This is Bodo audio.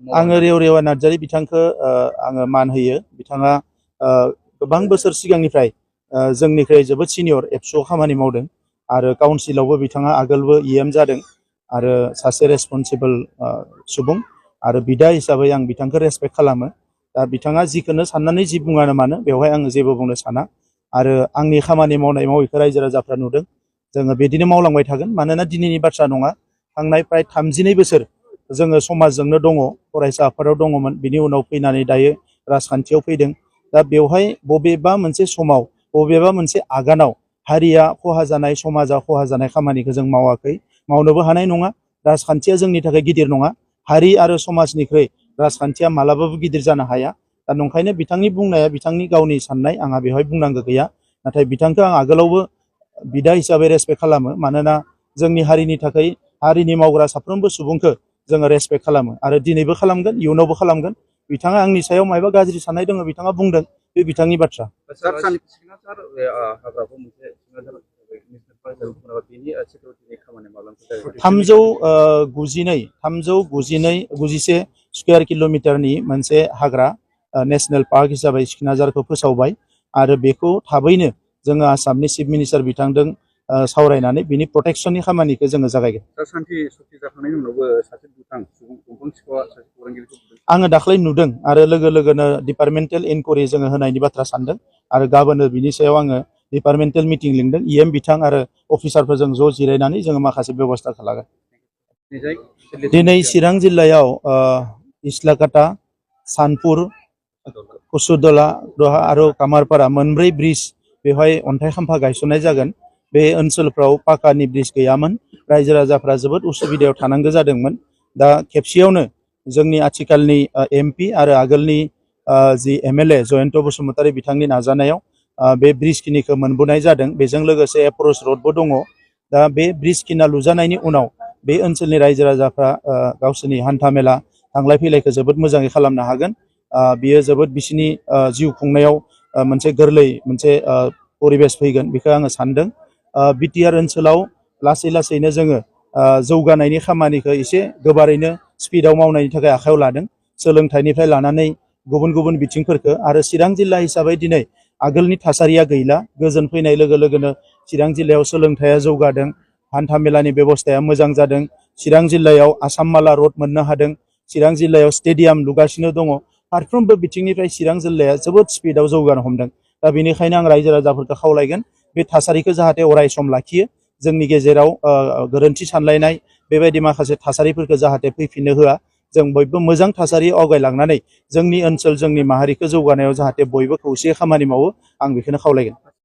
आङो रेवरेवा नार्जारी बिथांखौ आङो मान होयो। बिथाङा गोबां बोसोर सिगांनिफ्राय जोंनिख्रुइ जोबोद सिनियर एबसुआव खामानि मावदों आरो काउन्सिलावबो बिथाङा आगोलबो इएम जादों आरो सासे रेसपन्सिबल सुबुं आरो बिदा हिसाबै आं बिथांखौ रेसपेक्ट खालामो। दा बिथाङा जिखौनो साननानै जि बुङानो मानो बेवहाय आङो जेबो बुंनो साना आरो आंनि खामानि मावनायखौ रायजो राजाफ्रा नुदों। जोङो बिदिनो मावलांबाय थागोन मानोना दिनैनि बाथ्रा नङा। थांनाय प्राय 32 बोसोर जोङो समाजजोंनो दङ, फरायसा आफादाव दङमोन, बिनि उनाव फैनानै दायो राजखान्थियाव फैदों। दा बेवहाय बबेबा मोनसे समाव बबेबा मोनसे आगानाव हारिया खहा जानाय, समाजा खहा जानाय खामानिखौ जों मावाखै, मावनोबो हानाय नङा। राजखान्थिया जोंनि थाखाय गिदिर नङा। हारि आरो समाजनिख्रुइ राजखान्थिया मालाबाबो गिदिर जानो हाया। दा नंखायनो बिथांनि बुंनाया बिथांनि गावनि साननाय, आंहा बेवहाय बुंनांगौ गैया। नाथाय बिथांखौ आं आगोलावबो बिदा हिसाबै रेसपेक्ट खालामो मानोना जोंनि हारिनि थाखाय हारिनि मावग्रा साफ्रोमबो सुबुंखौ जोङो रेसपेक्ट खालामो आरो दिनैबो खालामगोन, इयुनावबो खालामगोन। बिथाङा आंनि सायाव मायबा गाज्रि साननाय दङ बिथाङा बुंदों, बे बिथांनि बाथ्रा। थामजौ गुजिसे स्कुवेर किल'मिटारनि मोनसे हाग्रा नेशनेल पार्क हिसाबै सिखनाजारखौ फोसावबाय आरो बेखौ थाबैनो जोङो आसामनि चिफ मिनिस्टार बिथांजों सावरायनानै बिनि प्रटेक्शननि खामानिखौ जोङो जागायगोन। आङो दाख्लै नुदों आरो लोगो लोगोनो डिपार्टमेन्टेल इनकुवारि जोङो होनायनि बाथ्रा सानदों आरो गाबोनो बिनि सायाव आङो डिपार्टमेन्टेल मिटिं लिंदों। इएम बिथां आरो अफिसारफोरजों ज' जिरायनानै जोङो माखासे बेबस्था खालामगोन। दिनै चिरां जिल्लायाव इस्लाकाटा, सानपुर, कुसुदला आरो कामारपारा मोनब्रै ब्रिज बेवहाय अन्थाइ खाम्फा गायसननाय जागोन। बे ओनसोलफ्राव पाकानि ब्रिज गैयामोन, रायजो राजाफ्रा जोबोद उसुबिदायाव थानांगौ जादोंमोन। दा खेबसेयावनो जोंनि आथिखालनि एमपि आरो आगोलनि जि एमएलए जयन्त बसुमतारी बिथांनि नाजानायाव बे ब्रिज खिनिखौ मोनबोनाय जादों। बेजों लोगोसे एप्रच रडबो दङ। दा बे ब्रिज खिना लुजानायनि उनाव बे ओनसोलनि रायजो राजाफ्रा गावसोरनि हान्था मेला थांलाय फैलायखौ जोबोद मोजाङै खालामनो हागोन। बियो जोबोद बिसिनि जिउ खुंनायाव मोनसे गोरलै मोनसे परिबेस फैगोन बेखौ आङो सानदों। बिटिआर ओनसोलाव लासै लासैनो जोङो जौगानायनि खामानिखौ एसे गोबारैनो स्पिडआव मावनायनि थाखाय आखायाव लादों, सोलोंथाइनिफ्राय लानानै गुबुन गुबुन बिथिंफोरखौ। आरो चिरां जिल्ला हिसाबै दिनै आगोलनि थासारिया गैला। गोजोन फैनाय लोगो लोगोनो चिरां जिल्लायाव सोलोंथाइया जौगादों, हान्था मेलानि बेबस्थाया मोजां जादों। चिरां जिल्लायाव आसाम माला रड मोननो हादों। चिरां जिल्लायाव स्टेडियाम लुगासिनो दङ। फारफ्रोमबो बिथिंनिफ्राय चिरां जिल्लाया जोबोद स्पिडआव जौगानो हमदों। दा बेनिखायनो आं रायजो राजाफोरखौ खावलायगोन बे थासारिखौ जाहाथे अराय सम लाखियो। जोंनि गेजेराव गोरोन्थि सानलायनाय बेबायदि माखासे थासारिफोरखौ जाहाथे फैफिननो होआ। जों बयबो मोजां थासारि आवगायलांनानै जोंनि ओनसोल, जोंनि माहारिखौ जौगानायाव जाहाथे बयबो खौसेयै खामानि मावो, आं बेखौनो खावलायगोन।